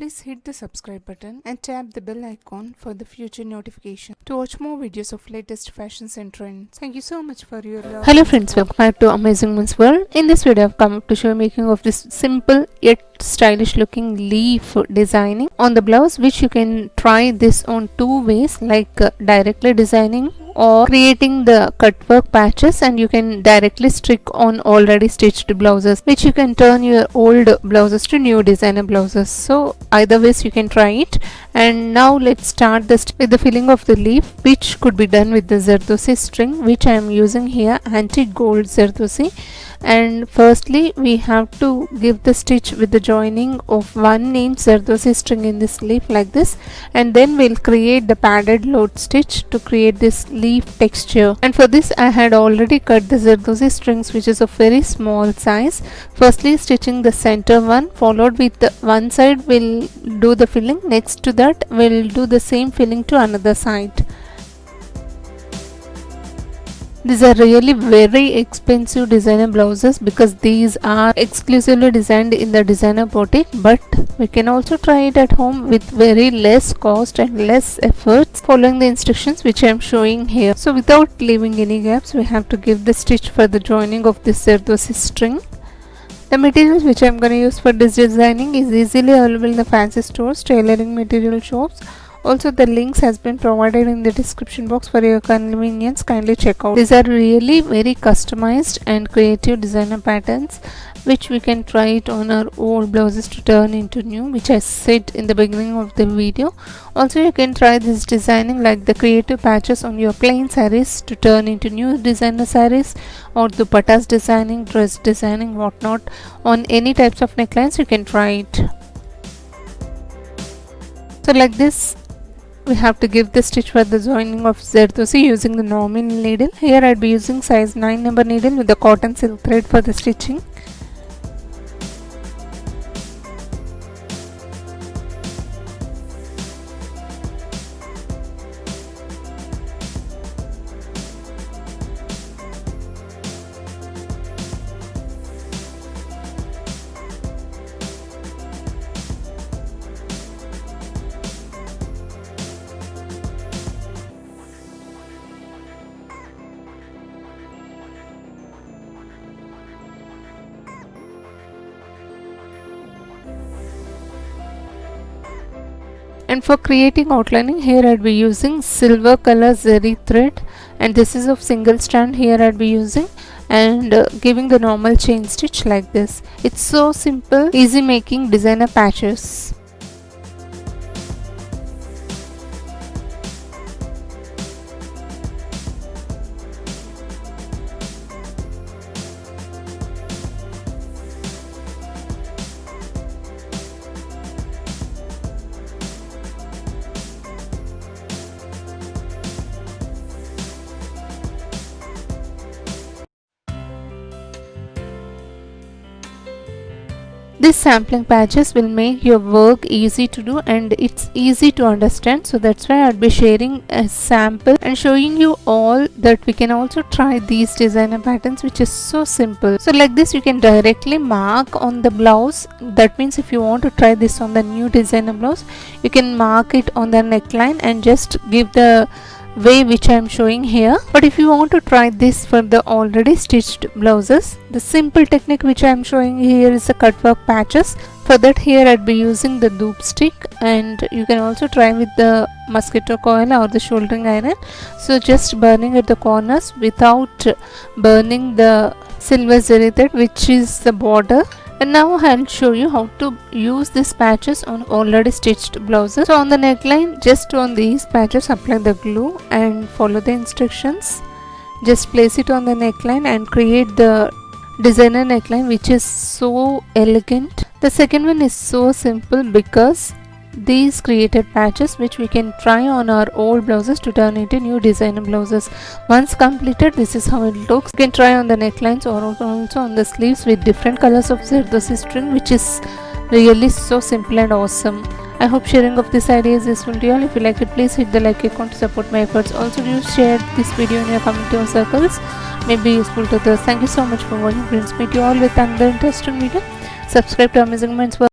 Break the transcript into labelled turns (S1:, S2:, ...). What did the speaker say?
S1: Please hit the subscribe button and tap the bell icon for the future notification to watch more videos of latest fashions and trends. Thank you so much for your love.
S2: Hello friends, welcome back to Amazing Women's World. In this video I've come up to show making of this simple yet stylish looking leaf designing on the blouse, which you can try this on two ways, like directly designing or creating the cut work patches, and you can directly stick on already stitched blouses, which you can turn your old blouses to new designer blouses. So either ways you can try it. And now let's start this with the filling of the leaf, which could be done with the Zardozi string, which I am using here, antique gold Zardozi. And firstly we have to give the stitch with the joining of 1 inch Zardozi string in this leaf like this, and then we'll create the padded load stitch to create this leaf texture. And for this I had already cut the Zardozi strings, which is of very small size. Firstly stitching the center one, followed with the one side we'll do the filling, next to that we'll do the same filling to another side. These are really very expensive designer blouses because these are exclusively designed in the designer boutique, but we can also try it at home with very less cost and less efforts following the instructions which I am showing here. So without leaving any gaps, we have to give the stitch for the joining of this Zardozi string. The materials which I am going to use for this designing is easily available in the fancy stores, tailoring material shops. Also the links has been provided in the description box for your convenience. Kindly check out. These are really very customized and creative designer patterns, which we can try it on our old blouses to turn into new, which I said in the beginning of the video. Also you can try this designing like the creative patches on your plain sarees to turn into new designer sarees, or dupattas designing, dress designing, whatnot. On any types of necklines you can try it. So like this we have to give the stitch for the joining of Zardozi using the nominal needle. Here I'd be using size 9 number needle with the cotton silk thread for the stitching. And for creating outlining, here I'd be using silver color zari thread, and this is of single strand. Here I'd be using and giving the normal chain stitch like this. It's so simple, easy making designer patches. These sampling patches will make your work easy to do and it's easy to understand, so that's why I'll be sharing a sample and showing you all that we can also try these designer patterns, which is so simple. So like this you can directly mark on the blouse. That means if you want to try this on the new designer blouse, you can mark it on the neckline and just give the way which I am showing here. But if you want to try this for the already stitched blouses, the simple technique which I am showing here is the cut work patches. For that here I'd be using the doop stick, and you can also try with the mosquito coil or the shouldering iron. So just burning at the corners without burning the silver zari thread, which is the border. And now I'll show you how to use these patches on already stitched blouses. So on the neckline, just on these patches apply the glue and follow the instructions. Just place it on the neckline and create the designer neckline, which is so elegant. The second one is so simple because these created patches which we can try on our old blouses to turn into new designer blouses. Once completed, this is how it looks. You can try on the necklines or also on the sleeves with different colors of Zardozi string, which is really so simple and awesome. I hope sharing of this idea is useful to you all. If you like it, please hit the like icon to support my efforts. Also do share this video in your community or circles, may be useful to others. Thank you so much for watching friends. Meet you all with another interesting video. Subscribe to Amazing Women's World.